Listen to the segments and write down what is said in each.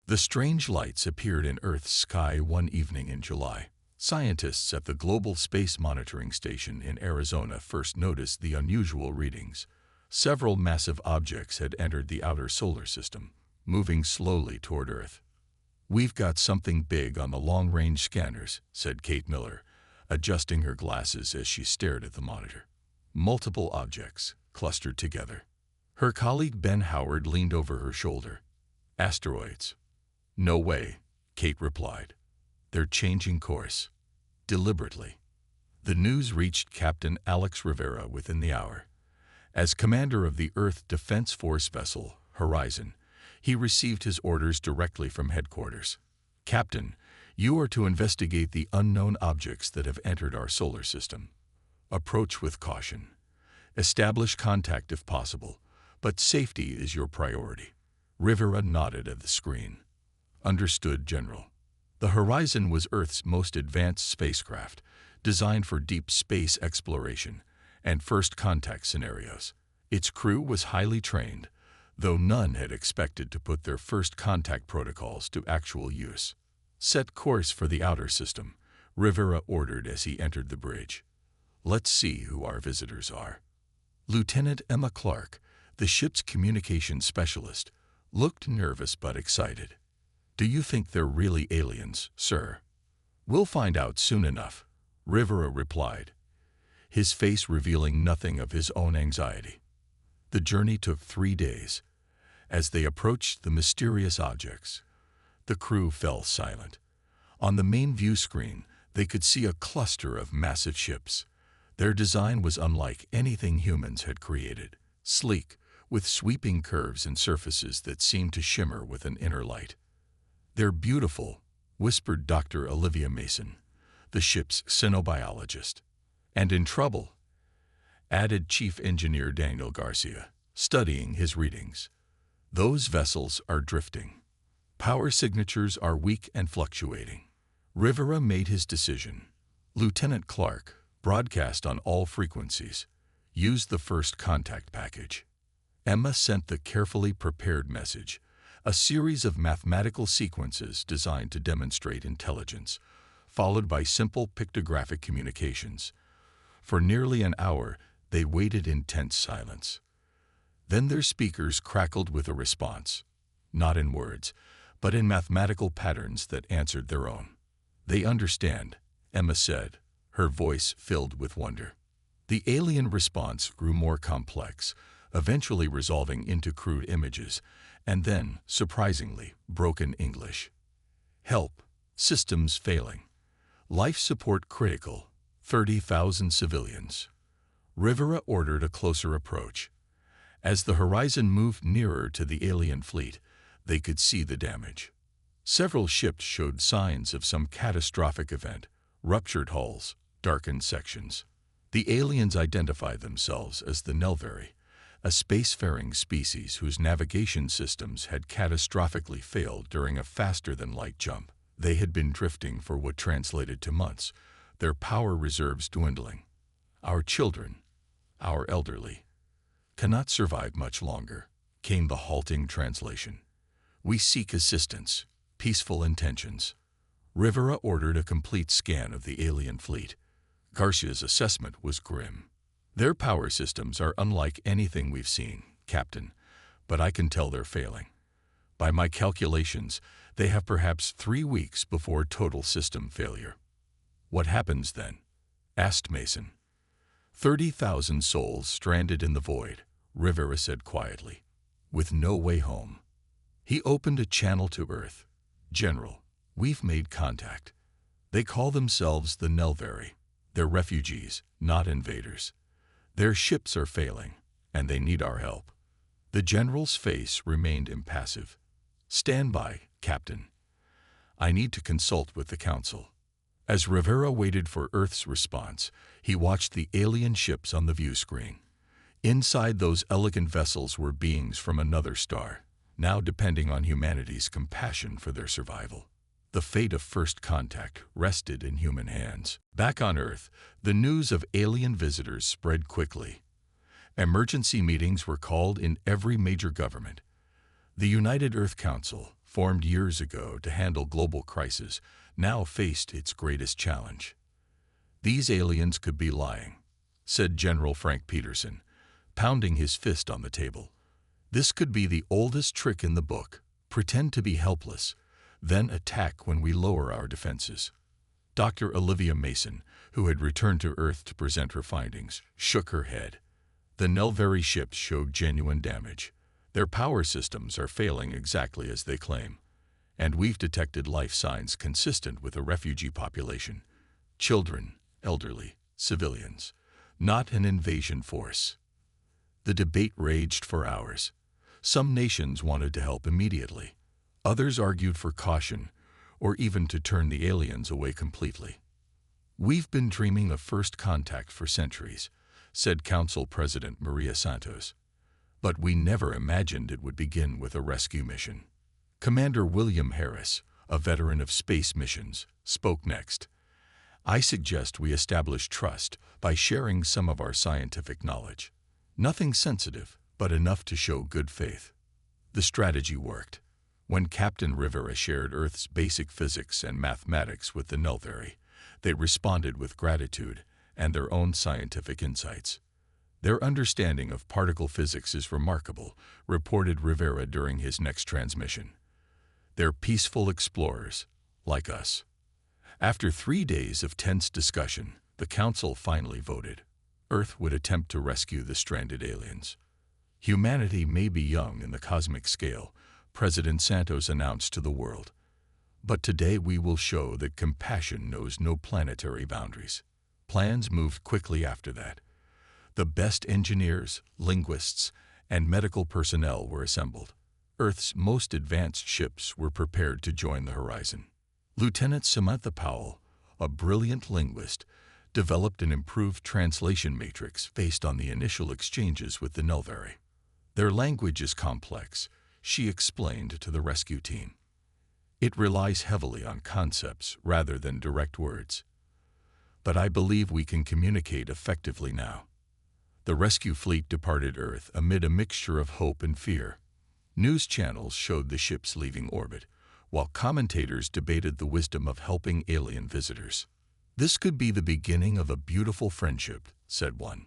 The strange lights appeared in Earth's sky one evening in July. Scientists at the Global Space Monitoring Station in Arizona first noticed the unusual readings. Several massive objects had entered the outer solar system, moving slowly toward Earth. "We've got something big on the long-range scanners," said Kate Miller, adjusting her glasses as she stared at the monitor. Multiple objects clustered together. Her colleague Ben Howard leaned over her shoulder. "Asteroids." "No way," Kate replied. "They're changing course. Deliberately." The news reached Captain Alex Rivera within the hour. As commander of the Earth Defense Force vessel, Horizon, he received his orders directly from headquarters. "Captain, you are to investigate the unknown objects that have entered our solar system. Approach with caution. Establish contact if possible, but safety is your priority." Rivera nodded at the screen. "Understood, General." The Horizon was Earth's most advanced spacecraft, designed for deep space exploration and first contact scenarios. Its crew was highly trained, though none had expected to put their first contact protocols to actual use. "Set course for the outer system," Rivera ordered as he entered the bridge. "Let's see who our visitors are." Lieutenant Emma Clark, the ship's communications specialist, looked nervous but excited. "Do you think they're really aliens, sir?" "We'll find out soon enough," Rivera replied, his face revealing nothing of his own anxiety. The journey took 3 days. As they approached the mysterious objects, the crew fell silent. On the main view screen, they could see a cluster of massive ships. Their design was unlike anything humans had created, sleek, with sweeping curves and surfaces that seemed to shimmer with an inner light. "They're beautiful," whispered Dr. Olivia Mason, the ship's xenobiologist. "And in trouble," added Chief Engineer Daniel Garcia, studying his readings. "Those vessels are drifting. Power signatures are weak and fluctuating." Rivera made his decision. Lieutenant Clark, broadcast on all frequencies, used the first contact package. Emma sent the carefully prepared message, a series of mathematical sequences designed to demonstrate intelligence, followed by simple pictographic communications. For nearly an hour, they waited in tense silence. Then their speakers crackled with a response, not in words, but in mathematical patterns that answered their own. "They understand," Emma said, her voice filled with wonder. The alien response grew more complex, eventually resolving into crude images, and then, surprisingly, broken English. "Help. Systems failing. Life support critical. 30,000 civilians." Rivera ordered a closer approach. As the Horizon moved nearer to the alien fleet, they could see the damage. Several ships showed signs of some catastrophic event: ruptured hulls, darkened sections. The aliens identified themselves as the Nelvari, a spacefaring species whose navigation systems had catastrophically failed during a faster-than-light jump. They had been drifting for what translated to months, their power reserves dwindling. "Our children, our elderly, cannot survive much longer," came the halting translation. "We seek assistance, peaceful intentions." Rivera ordered a complete scan of the alien fleet. Garcia's assessment was grim. "Their power systems are unlike anything we've seen, Captain, but I can tell they're failing. By my calculations, they have perhaps 3 weeks before total system failure." "What happens then?" asked Mason. 30,000 souls stranded in the void," Rivera said quietly, "with no way home." He opened a channel to Earth. "General, we've made contact. They call themselves the Nelvari. They're refugees, not invaders. Their ships are failing, and they need our help." The general's face remained impassive. "Stand by, Captain. I need to consult with the Council." As Rivera waited for Earth's response, he watched the alien ships on the view screen. Inside those elegant vessels were beings from another star, now depending on humanity's compassion for their survival. The fate of first contact rested in human hands. Back on Earth, the news of alien visitors spread quickly. Emergency meetings were called in every major government. The United Earth Council, formed years ago to handle global crisis, now faced its greatest challenge. "These aliens could be lying," said General Frank Peterson, pounding his fist on the table. "This could be the oldest trick in the book. Pretend to be helpless, then attack when we lower our defenses." Dr. Olivia Mason, who had returned to Earth to present her findings, shook her head. "The Nelvari ships showed genuine damage. Their power systems are failing exactly as they claim. And we've detected life signs consistent with a refugee population. Children, elderly, civilians. Not an invasion force." The debate raged for hours. Some nations wanted to help immediately. Others argued for caution, or even to turn the aliens away completely. "We've been dreaming of first contact for centuries," said Council President Maria Santos. "But we never imagined it would begin with a rescue mission." Commander William Harris, a veteran of space missions, spoke next. "I suggest we establish trust by sharing some of our scientific knowledge. Nothing sensitive, but enough to show good faith." The strategy worked. When Captain Rivera shared Earth's basic physics and mathematics with the Nelvari, they responded with gratitude and their own scientific insights. "Their understanding of particle physics is remarkable," reported Rivera during his next transmission. "They're peaceful explorers, like us." After 3 days of tense discussion, the Council finally voted. Earth would attempt to rescue the stranded aliens. "Humanity may be young in the cosmic scale," President Santos announced to the world. "But today we will show that compassion knows no planetary boundaries." Plans moved quickly after that. The best engineers, linguists, and medical personnel were assembled. Earth's most advanced ships were prepared to join the horizon. Lieutenant Samantha Powell, a brilliant linguist, developed an improved translation matrix based on the initial exchanges with the Nelvari. "Their language is complex," she explained to the rescue team. "It relies heavily on concepts rather than direct words. But I believe we can communicate effectively now." The rescue fleet departed Earth amid a mixture of hope and fear. News channels showed the ships leaving orbit, while commentators debated the wisdom of helping alien visitors. "This could be the beginning of a beautiful friendship," said one.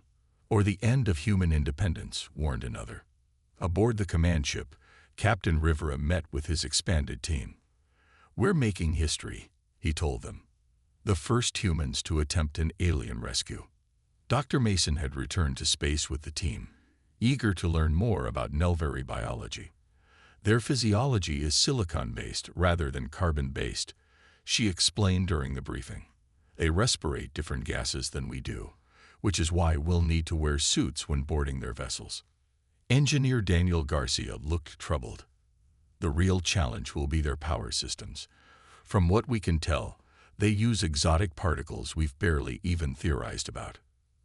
"Or the end of human independence," warned another. Aboard the command ship, Captain Rivera met with his expanded team. "We're making history," he told them. "The first humans to attempt an alien rescue." Dr. Mason had returned to space with the team, eager to learn more about Nelvari biology. "Their physiology is silicon-based rather than carbon-based," she explained during the briefing. "They respirate different gases than we do, which is why we'll need to wear suits when boarding their vessels." Engineer Daniel Garcia looked troubled. "The real challenge will be their power systems. From what we can tell, they use exotic particles we've barely even theorized about."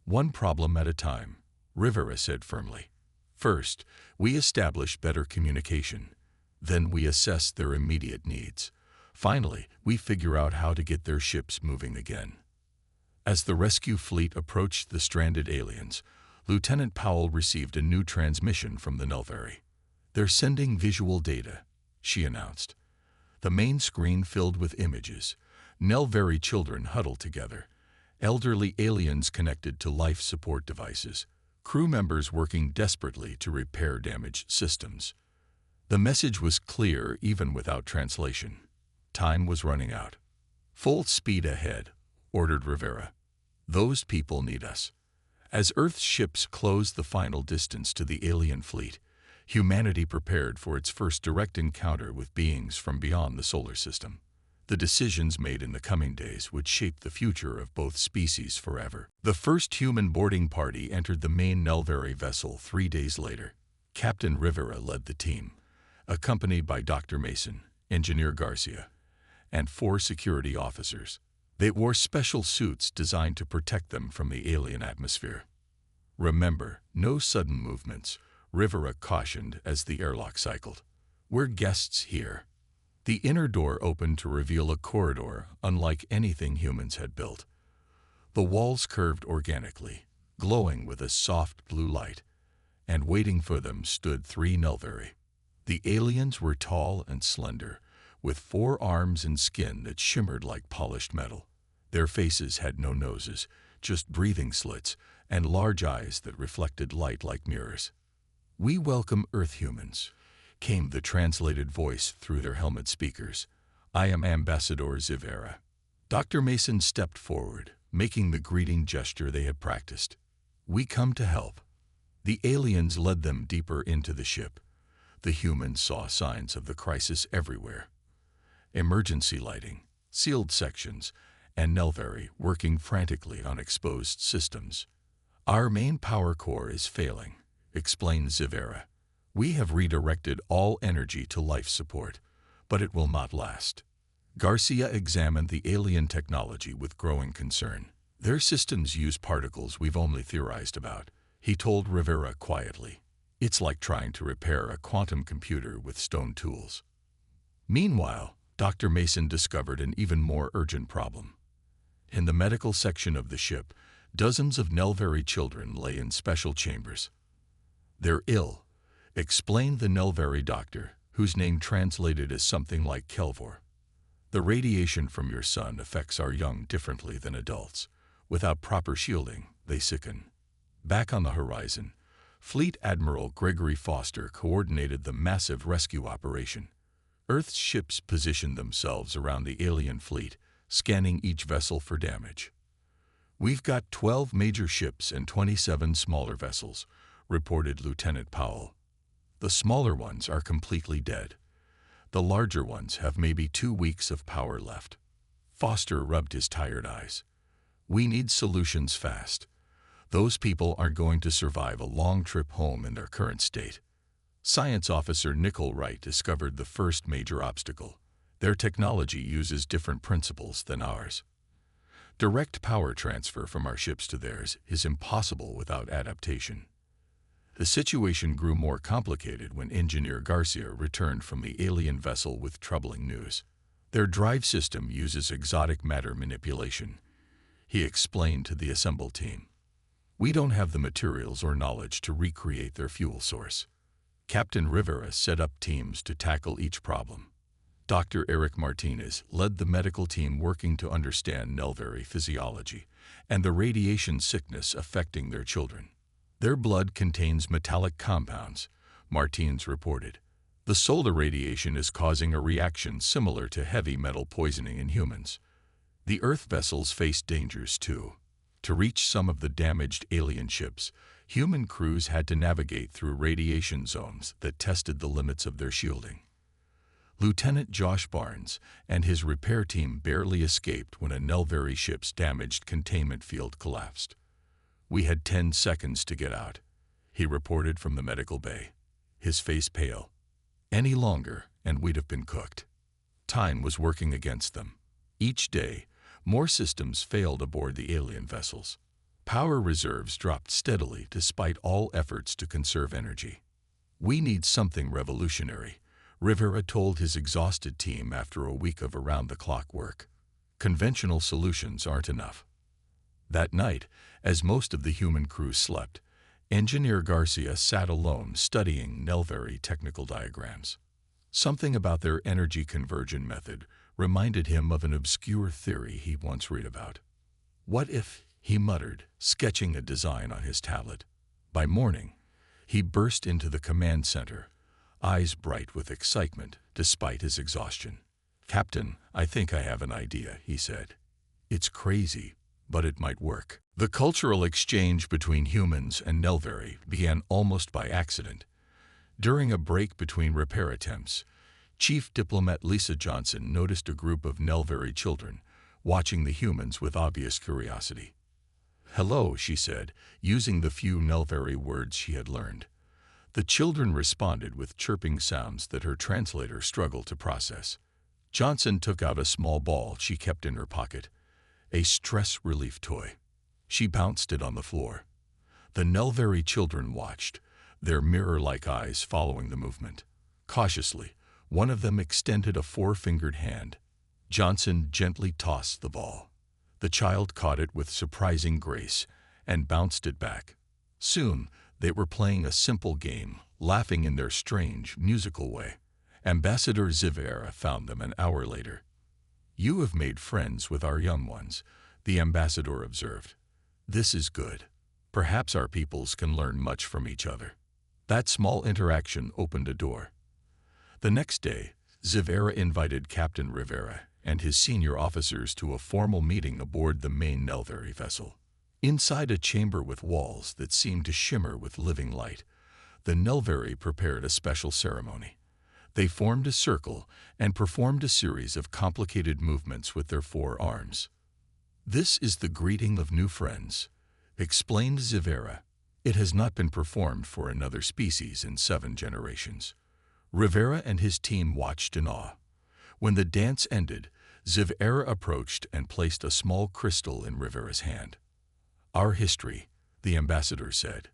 "One problem at a time," Rivera said firmly. "First, we establish better communication. Then we assess their immediate needs. Finally, we figure out how to get their ships moving again." As the rescue fleet approached the stranded aliens, Lieutenant Powell received a new transmission from the Nelvari. "They're sending visual data," she announced. The main screen filled with images. Nelvari children huddled together. Elderly aliens connected to life support devices. Crew members working desperately to repair damaged systems. The message was clear even without translation. Time was running out. "Full speed ahead," ordered Rivera. "Those people need us." As Earth's ships closed the final distance to the alien fleet, humanity prepared for its first direct encounter with beings from beyond the solar system. The decisions made in the coming days would shape the future of both species forever. The first human boarding party entered the main Nelvari vessel 3 days later. Captain Rivera led the team, accompanied by Dr. Mason, Engineer Garcia, and 4 security officers. They wore special suits designed to protect them from the alien atmosphere. "Remember, no sudden movements," Rivera cautioned as the airlock cycled. "We're guests here." The inner door opened to reveal a corridor unlike anything humans had built. The walls curved organically, glowing with a soft blue light, and waiting for them stood 3 Nelvari. The aliens were tall and slender, with 4 arms and skin that shimmered like polished metal. Their faces had no noses, just breathing slits and large eyes that reflected light like mirrors. "We welcome Earth humans," came the translated voice through their helmet speakers. "I am Ambassador Zivera." Dr. Mason stepped forward, making the greeting gesture they had practiced. "We come to help." The aliens led them deeper into the ship. The humans saw signs of the crisis everywhere. Emergency lighting, sealed sections, and Nelvari working frantically on exposed systems. "Our main power core is failing," explained Zivera. "We have redirected all energy to life support, but it will not last." Garcia examined the alien technology with growing concern. "Their systems use particles we've only theorized about," he told Rivera quietly. "It's like trying to repair a quantum computer with stone tools." Meanwhile, Dr. Mason discovered an even more urgent problem. In the medical section of the ship, dozens of Nelvari children lay in special chambers. "They're ill," explained the Nelvari doctor, whose name translated as something like Kelvor. "The radiation from your sun affects our young differently than adults. Without proper shielding, they sicken." Back on the horizon, Fleet Admiral Gregory Foster coordinated the massive rescue operation. Earth's ships positioned themselves around the alien fleet, scanning each vessel for damage. "We've got 12 major ships and 27 smaller vessels," reported Lieutenant Powell. "The smaller ones are completely dead. The larger ones have maybe 2 weeks of power left." Foster rubbed his tired eyes. "We need solutions fast. Those people aren't going to survive a long trip home in their current state." Science Officer Nickel Wright discovered the first major obstacle. "Their technology uses different principles than ours. Direct power transfer from our ships to theirs is impossible without adaptation." The situation grew more complicated when Engineer Garcia returned from the alien vessel with troubling news. "Their drive system uses exotic matter manipulation," he explained to the assembled team. "We don't have the materials or knowledge to recreate their fuel source." Captain Rivera set up teams to tackle each problem. Dr. Eric Martinez led the medical team working to understand Nelvari physiology and the radiation sickness affecting their children. "Their blood contains metallic compounds," Martinez reported. "The solar radiation is causing a reaction similar to heavy metal poisoning in humans." The Earth vessels faced dangers too. To reach some of the damaged alien ships, human crews had to navigate through radiation zones that tested the limits of their shielding. Lieutenant Josh Barnes and his repair team barely escaped when a Nelvari ship's damaged containment field collapsed. "We had 10 seconds to get out," he reported from the medical bay, his face pale. "Any longer, and we'd have been cooked." Time was working against them. Each day, more systems failed aboard the alien vessels. Power reserves dropped steadily despite all efforts to conserve energy. "We need something revolutionary," Rivera told his exhausted team after a week of around-the-clock work. "Conventional solutions aren't enough." That night, as most of the human crew slept, Engineer Garcia sat alone studying Nelvari technical diagrams. Something about their energy conversion method reminded him of an obscure theory he once read about. "What if," he muttered, sketching a design on his tablet. By morning, he burst into the command center, eyes bright with excitement despite his exhaustion. "Captain, I think I have an idea," he said. "It's crazy, but it might work." The cultural exchange between humans and Nelvari began almost by accident. During a break between repair attempts, Chief Diplomat Lisa Johnson noticed a group of Nelvari children watching the humans with obvious curiosity. "Hello," she said, using the few Nelvari words she had learned. The children responded with chirping sounds that her translator struggled to process. Johnson took out a small ball she kept in her pocket, a stress relief toy. She bounced it on the floor. The Nelvari children watched, their mirror-like eyes following the movement. Cautiously, one of them extended a 4-fingered hand. Johnson gently tossed the ball. The child caught it with surprising grace and bounced it back. Soon, they were playing a simple game laughing in their strange, musical way. Ambassador Zivera found them an hour later. "You have made friends with our young ones," the ambassador observed. "This is good. Perhaps our peoples can learn much from each other." That small interaction opened a door. The next day, Zivera invited Captain Rivera and his senior officers to a formal meeting aboard the main Nelvari vessel. Inside a chamber with walls that seemed to shimmer with living light, the Nelvari prepared a special ceremony. They formed a circle and performed a series of complicated movements with their 4 arms. "This is the greeting of new friends," explained Zivera. "It has not been performed for another species in 7 generations." Rivera and his team watched in awe. When the dance ended, Zivera approached and placed a small crystal in Rivera's hand. "Our history," the ambassador said,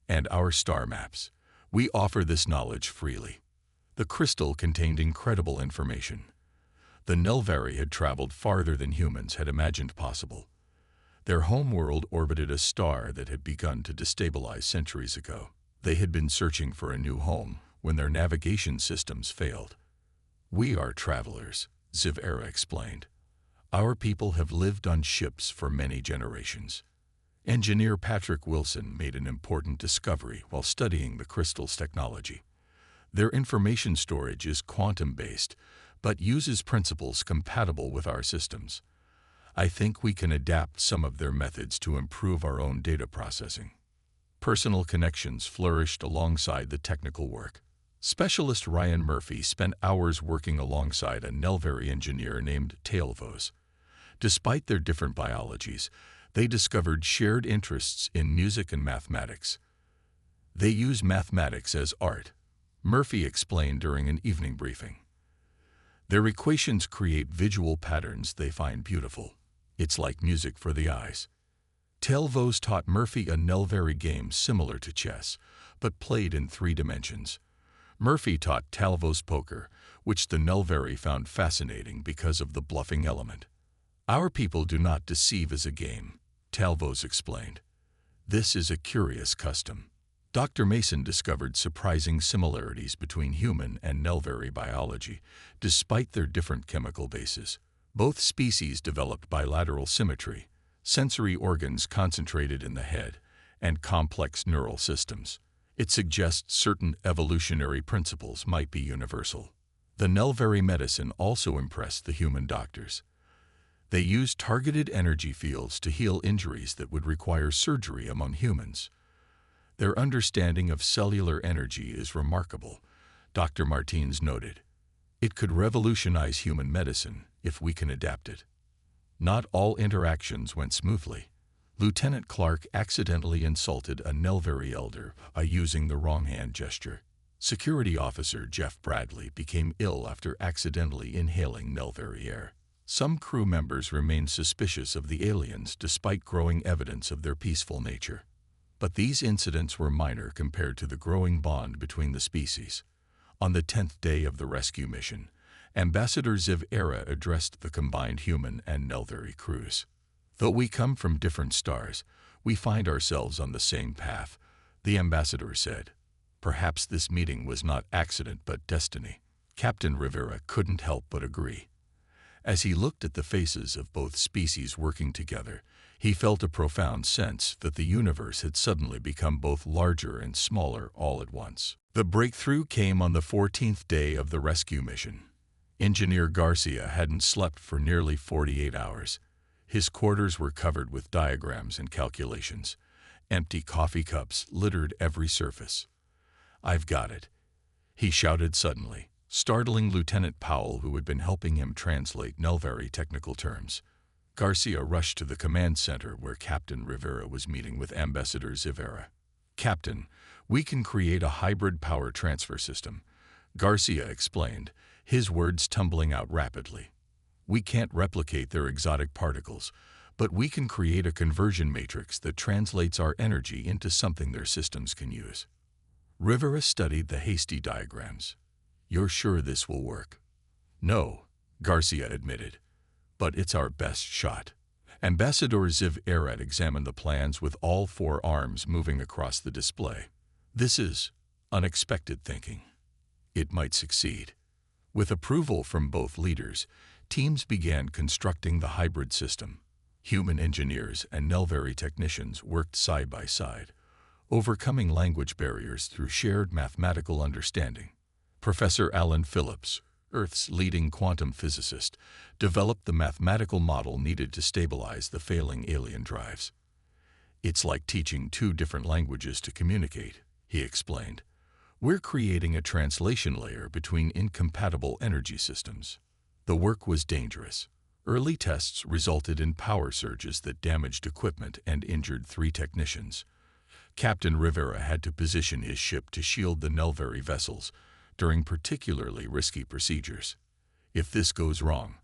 "and our star maps. We offer this knowledge freely." The crystal contained incredible information. The Nelvari had traveled farther than humans had imagined possible. Their homeworld orbited a star that had begun to destabilize centuries ago. They had been searching for a new home when their navigation systems failed. "We are travelers," Zivera explained. "Our people have lived on ships for many generations." Engineer Patrick Wilson made an important discovery while studying the crystal's technology. Their information storage is quantum-based, but uses principles compatible with our systems. "I think we can adapt some of their methods to improve our own data processing." Personal connections flourished alongside the technical work. Specialist Ryan Murphy spent hours working alongside a Nelvari engineer named Talvos. Despite their different biologies, they discovered shared interests in music and mathematics. "They use mathematics as art," Murphy explained during an evening briefing. "Their equations create visual patterns they find beautiful. It's like music for the eyes." Talvos taught Murphy a Nelvari game similar to chess, but played in 3 dimensions. Murphy taught Talvos poker, which the Nelvari found fascinating because of the bluffing element. "Our people do not deceive as a game," Talvos explained. "This is a curious custom." Dr. Mason discovered surprising similarities between human and Nelvari biology, despite their different chemical bases. Both species developed bilateral symmetry, sensory organs concentrated in the head, and complex neural systems. It suggests certain evolutionary principles might be universal. The Nelvari medicine also impressed the human doctors. They used targeted energy fields to heal injuries that would require surgery among humans. "Their understanding of cellular energy is remarkable," Dr. Martins noted. "It could revolutionize human medicine if we can adapt it." Not all interactions went smoothly. Lieutenant Clark accidentally insulted a Nelvari elder by using the wrong hand gesture. Security officer Jeff Bradley became ill after accidentally inhaling Nelvari air. Some crew members remained suspicious of the aliens despite growing evidence of their peaceful nature. But these incidents were minor compared to the growing bond between the species. On the 10th day of the rescue mission, Ambassador Zivera addressed the combined human and Nelvari crews. "Though we come from different stars, we find ourselves on the same path," the ambassador said. "Perhaps this meeting was not accident but destiny." Captain Rivera couldn't help but agree. As he looked at the faces of both species working together, he felt a profound sense that the universe had suddenly become both larger and smaller all at once. The breakthrough came on the 14th day of the rescue mission. Engineer Garcia hadn't slept for nearly 48 hours. His quarters were covered with diagrams and calculations. Empty coffee cups littered every surface. "I've got it," he shouted suddenly, startling Lieutenant Powell, who had been helping him translate Nelvari technical terms. Garcia rushed to the command center where Captain Rivera was meeting with Ambassador Zivera. "Captain, we can create a hybrid power transfer system," Garcia explained, his words tumbling out rapidly. "We can't replicate their exotic particles, but we can create a conversion matrix that translates our energy into something their systems can use." Rivera studied the hasty diagrams. "You're sure this will work?" "No," Garcia admitted, "but it's our best shot." Ambassador Zivera examined the plans with all 4 arms moving across the display. "This is unexpected thinking. It might succeed. With approval from both leaders, teams began constructing the hybrid system. Human engineers and Nelvari technicians worked side by side, overcoming language barriers through shared mathematical understanding. Professor Alan Phillips, Earth's leading quantum physicist, developed the mathematical model needed to stabilize the failing alien drives. "It's like teaching two different languages to communicate," he explained. "We're creating a translation layer between incompatible energy systems." The work was dangerous. Early tests resulted in power surges that damaged equipment and injured 3 technicians. Captain Rivera had to position his ship to shield the Nelvari vessels during particularly risky procedures. "If this goes wrong,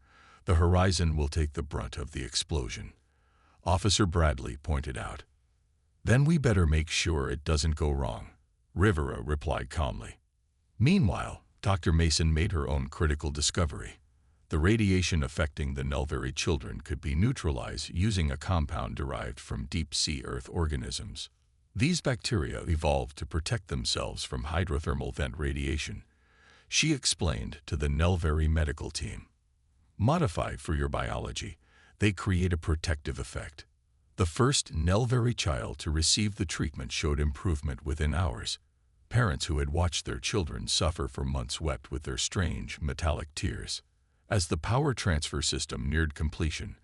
the Horizon will take the brunt of the explosion," Officer Bradley pointed out. "Then we better make sure it doesn't go wrong," Rivera replied calmly. Meanwhile, Dr. Mason made her own critical discovery. The radiation affecting the Nelvari children could be neutralized using a compound derived from deep-sea Earth organisms. These bacteria evolved to protect themselves from hydrothermal vent radiation, she explained to the Nelvari medical team. Modified for your biology, they create a protective effect. The first Nelvari child to receive the treatment showed improvement within hours. Parents who had watched their children suffer for months wept with their strange, metallic tears. As the power transfer system neared completion,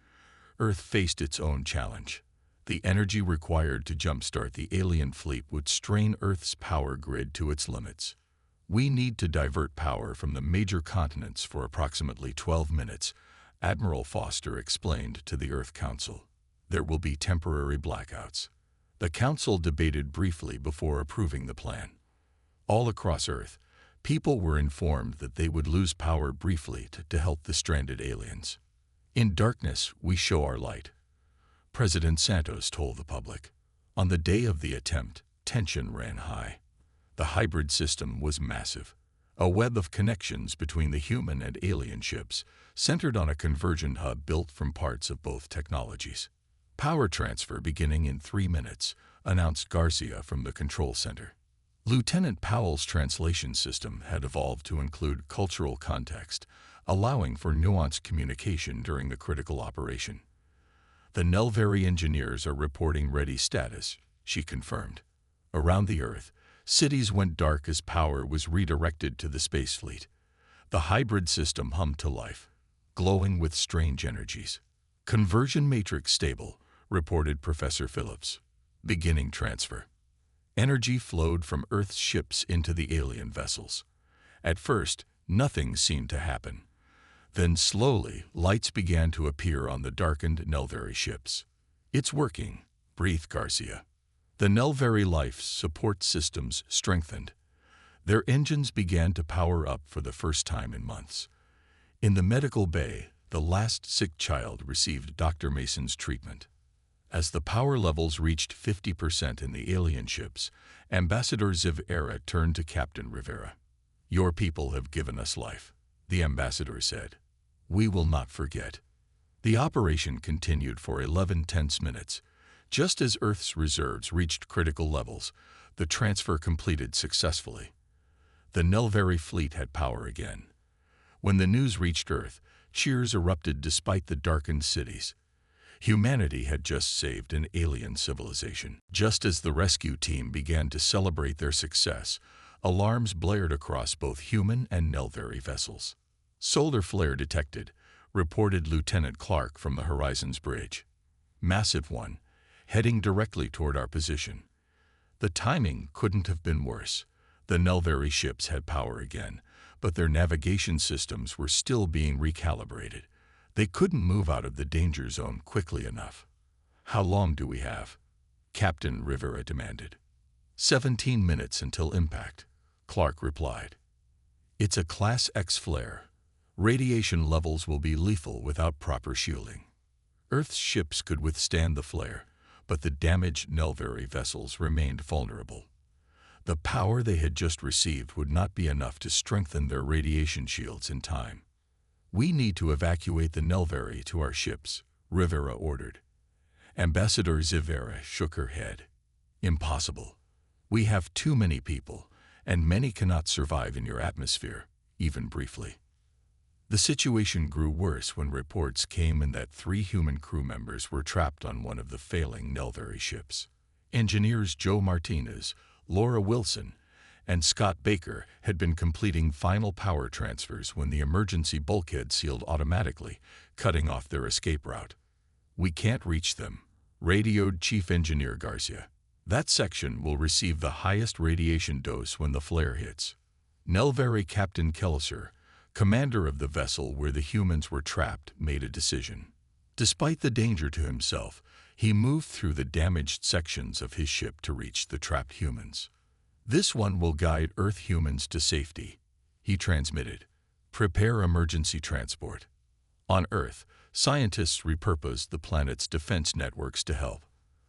Earth faced its own challenge. The energy required to jumpstart the alien fleet would strain Earth's power grid to its limits. "We need to divert power from the major continents for approximately 12 minutes, Admiral Foster explained to the Earth Council. "There will be temporary blackouts." The Council debated briefly before approving the plan. All across Earth, people were informed that they would lose power briefly to help the stranded aliens. "In darkness, we show our light," President Santos told the public. On the day of the attempt, tension ran high. The hybrid system was massive, a web of connections between the human and alien ships, centered on a convergent hub built from parts of both technologies. "Power transfer beginning in 3 minutes, announced Garcia from the control center. Lieutenant Powell's translation system had evolved to include cultural context, allowing for nuanced communication during the critical operation. "The Nelvari engineers are reporting ready status," she confirmed. Around the Earth, cities went dark as power was redirected to the space fleet. The hybrid system hummed to life, glowing with strange energies. "Conversion matrix stable," reported Professor Phillips. "Beginning transfer." Energy flowed from Earth's ships into the alien vessels. At first, nothing seemed to happen. Then slowly, lights began to appear on the darkened Nelvari ships. "It's working," breathed Garcia. The Nelvari life support systems strengthened. Their engines began to power up for the first time in months. In the medical bay, the last sick child received Dr. Mason's treatment. As the power levels reached 50% in the alien ships, Ambassador Rivera turned to Captain Rivera. "Your people have given us life," the ambassador said. "We will not forget." The operation continued for 11 tense minutes. Just as Earth's reserves reached critical levels, the transfer completed successfully. The Nelvari fleet had power again. When the news reached Earth, cheers erupted despite the darkened cities. Humanity had just saved an alien civilization. Just as the rescue team began to celebrate their success, alarms blared across both human and Nelvari vessels. "Solar flare detected," reported Lieutenant Clark from the Horizon's bridge. "Massive one, heading directly toward our position." The timing couldn't have been worse. The Nelvari ships had power again, but their navigation systems were still being recalibrated. They couldn't move out of the danger zone quickly enough. "How long do we have?" Captain Rivera demanded. 17 minutes until impact," Clark replied. "It's a Class X flare. Radiation levels will be lethal without proper shielding." Earth's ships could withstand the flare, but the damaged Nelvari vessels remained vulnerable. The power they had just received would not be enough to strengthen their radiation shields in time. "We need to evacuate the Nelvari to our ships," Rivera ordered. Ambassador Rivera shook her head. "Impossible. We have too many people, and many cannot survive in your atmosphere, even briefly. The situation grew worse when reports came in that 3 human crew members were trapped on one of the failing Nelvary ships. Engineers Joe Martinez, Laura Wilson, and Scott Baker had been completing final power transfers when the emergency bulkhead sealed automatically, cutting off their escape route. "We can't reach them," radioed Chief Engineer Garcia. "That section will receive the highest radiation dose when the flare hits." Nelvary Captain Kelser, commander of the vessel where the humans were trapped, made a decision. Despite the danger to himself, he moved through the damaged sections of his ship to reach the trapped humans. "This one will guide Earth humans to safety," he transmitted. "Prepare emergency transport." On Earth, scientists repurposed the planet's defense networks to help.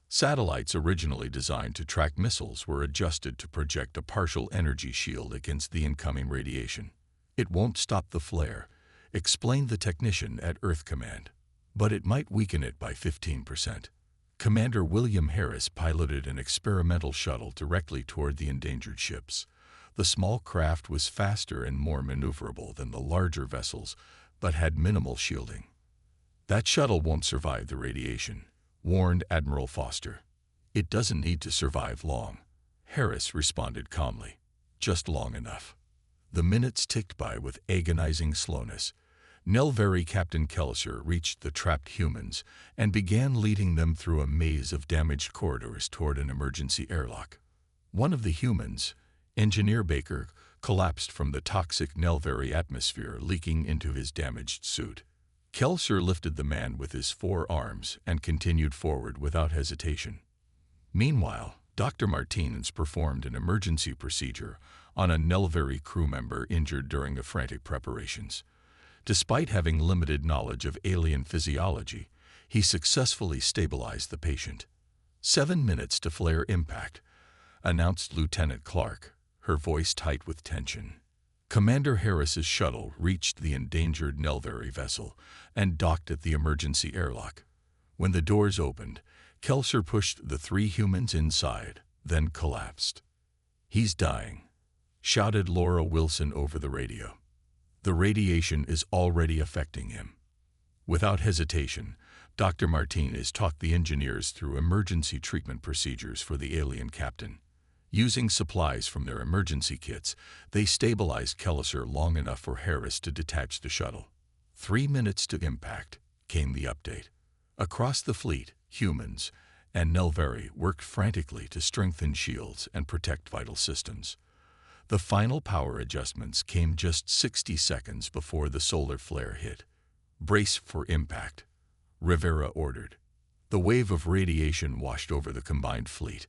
Satellites originally designed to track missiles were adjusted to project a partial energy shield against the incoming radiation. "It won't stop the flare," explained the technician at Earth Command, "but it might weaken it by 15%. Commander William Harris piloted an experimental shuttle directly toward the endangered ships. The small craft was faster and more maneuverable than the larger vessels, but had minimal shielding. "That shuttle won't survive the radiation," warned Admiral Foster. "It doesn't need to survive long," Harris responded calmly. "Just long enough." The minutes ticked by with agonizing slowness. Nelvary Captain Kelser reached the trapped humans and began leading them through a maze of damaged corridors toward an emergency airlock. One of the humans, Engineer Baker, collapsed from the toxic Nelvary atmosphere leaking into his damaged suit. Kelser lifted the man with his 4 arms and continued forward without hesitation. Meanwhile, Dr. Martinez performed an emergency procedure on a Nelvary crew member injured during the frantic preparations. Despite having limited knowledge of alien physiology, he successfully stabilized the patient. 7 minutes to flare impact," announced Lieutenant Clark, her voice tight with tension. Commander Harris's shuttle reached the endangered Nelvary vessel and docked at the emergency airlock. When the doors opened, Kelser pushed the 3 humans inside, then collapsed. "He's dying," shouted Laura Wilson over the radio. "The radiation is already affecting him." Without hesitation, Dr. Martinez talked the engineers through emergency treatment procedures for the alien captain. Using supplies from their emergency kits, they stabilized Kelser long enough for Harris to detach the shuttle. 3 minutes to impact, came the update. Across the fleet, humans and Nelvary worked frantically to strengthen shields and protect vital systems. The final power adjustments came just 60 seconds before the solar flare hit. "Brace for impact," Rivera ordered. The wave of radiation washed over the combined fleet.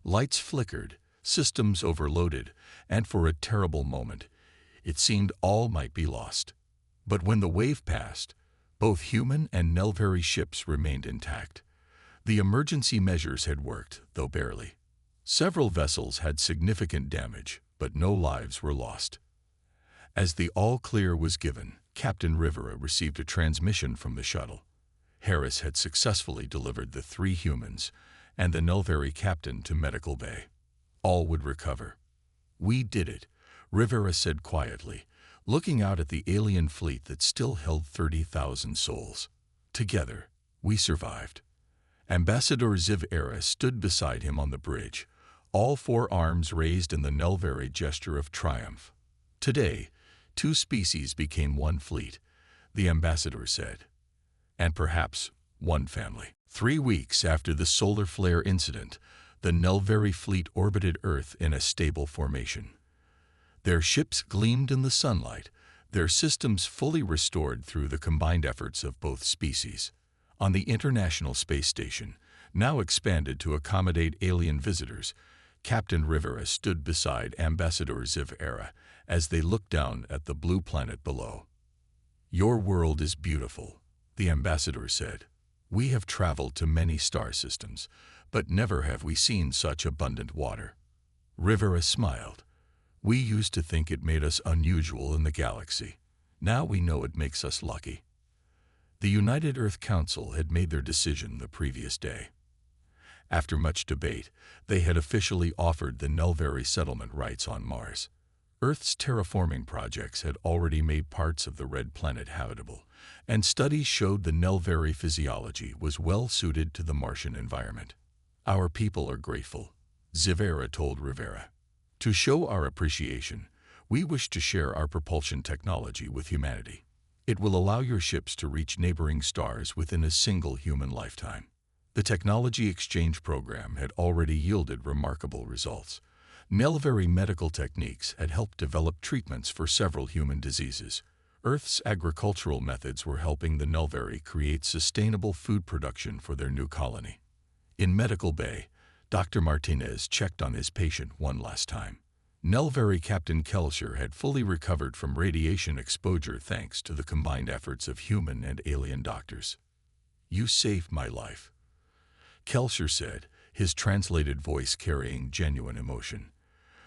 Lights flickered, systems overloaded, and for a terrible moment, it seemed all might be lost. But when the wave passed, both human and Nelvary ships remained intact. The emergency measures had worked, though barely. Several vessels had significant damage, but no lives were lost. As the all-clear was given, Captain Rivera received a transmission from the shuttle. Harris had successfully delivered the 3 humans and the Nelvary captain to medical bay. All would recover. "We did it," Rivera said quietly, looking out at the alien fleet that still held 30,000 souls. "Together, we survived." Ambassador Ziv Era stood beside him on the bridge, all 4 arms raised in the Nelvary gesture of triumph. "Today, 2 species became 1 fleet," the ambassador said. "And perhaps 1 family." 3 weeks after the solar flare incident, the Nelvary fleet orbited Earth in a stable formation. Their ships gleamed in the sunlight, their systems fully restored through the combined efforts of both species. On the International Space Station, now expanded to accommodate alien visitors, Captain Rivera stood beside Ambassador Ziv Era as they looked down at the blue planet below. "Your world is beautiful," the ambassador said. "We have traveled to many star systems, but never have we seen such abundant water." Rivera smiled. "We used to think it made us unusual in the galaxy. Now we know it makes us lucky." The United Earth Council had made their decision the previous day. After much debate, they had officially offered the Nelvari settlement rights on Mars. Earth's terraforming projects had already made parts of the red planet habitable, and studies showed the Nelvari physiology was well suited to the Martian environment. "Our people are grateful," Zivera told Rivera. "To show our appreciation, we wish to share our propulsion technology with humanity. It will allow your ships to reach neighboring stars within a single human lifetime." The technology exchange program had already yielded remarkable results. Nelvari medical techniques had helped develop treatments for several human diseases. Earth's agricultural methods were helping the Nelvari create sustainable food production for their new colony. In Medical Bay, Dr. Martinez checked on his patient one last time. Nelvari Captain Kelser had fully recovered from radiation exposure thanks to the combined efforts of human and alien doctors. "You saved my life," Kelser said, his translated voice carrying genuine emotion.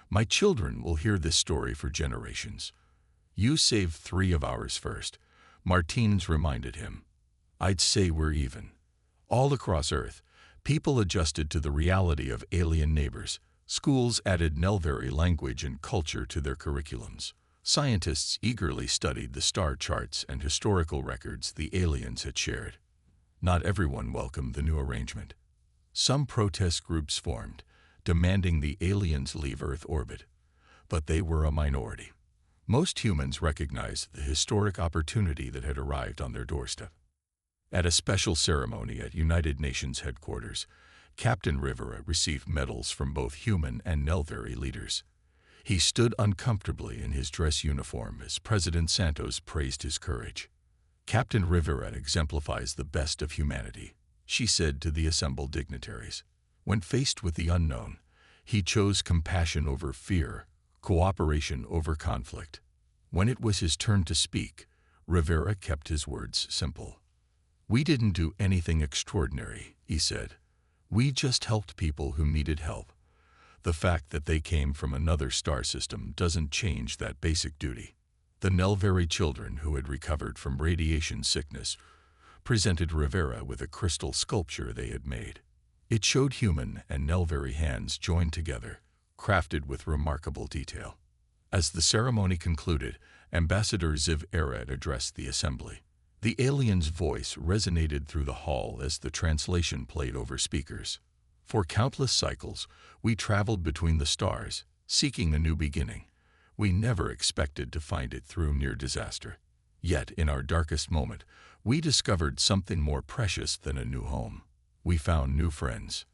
"My children will hear this story for generations." "You saved 3 of ours first," Martinez reminded him. "I'd say we're even." All across Earth, people adjusted to the reality of alien neighbors. Schools added Nelvari language and culture to their curriculums. Scientists eagerly studied the star charts and historical records the aliens had shared. Not everyone welcomed the new arrangement. Some protest groups formed, demanding the aliens leave Earth orbit, but they were a minority. Most humans recognized the historic opportunity that had arrived on their doorstep. At a special ceremony at United Nations headquarters, Captain Rivera received medals from both human and Nelvari leaders. He stood uncomfortably in his dress uniform as President Santos praised his courage. "Captain Rivera exemplifies the best of humanity," she said to the assembled dignitaries. When faced with the unknown, he chose compassion over fear, cooperation over conflict. When it was his turn to speak, Rivera kept his words simple. "We didn't do anything extraordinary," he said. "We just helped people who needed help. The fact that they came from another star system doesn't change that basic duty." The Nelvari children who had recovered from radiation sickness presented Rivera with a crystal sculpture they had made. It showed human and Nelvari hands joined together, crafted with remarkable detail. As the ceremony concluded, Ambassador Ziv Arad addressed the assembly. The alien's voice resonated through the hall as the translation played over speakers. "For countless cycles, we traveled between the stars, seeking a new beginning. We never expected to find it through near disaster. Yet, in our darkest moment, we discovered something more precious than a new home. We found new friends."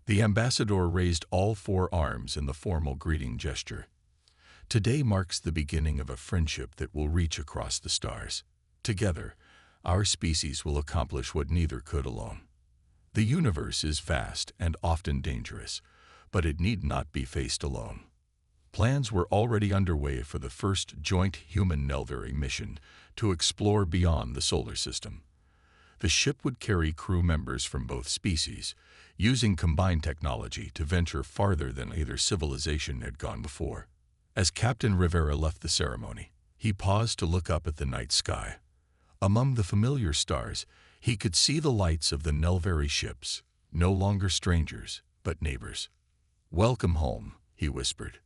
The ambassador raised all 4 arms in the formal greeting gesture. "Today marks the beginning of a friendship that will reach across the stars. Together, our species will accomplish what neither could alone. The universe is vast and often dangerous, but it need not be faced alone." Plans were already underway for the first joint human-Nelvari mission to explore beyond the solar system. The ship would carry crew members from both species, using combined technology to venture farther than either civilization had gone before. As Captain Rivera left the ceremony, he paused to look up at the night sky. Among the familiar stars, he could see the lights of the Nelvari ships, no longer strangers, but neighbors. "Welcome home," he whispered.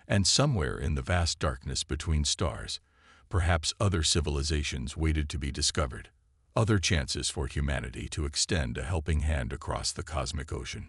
And somewhere in the vast darkness between stars, perhaps other civilizations waited to be discovered, other chances for humanity to extend a helping hand across the cosmic ocean.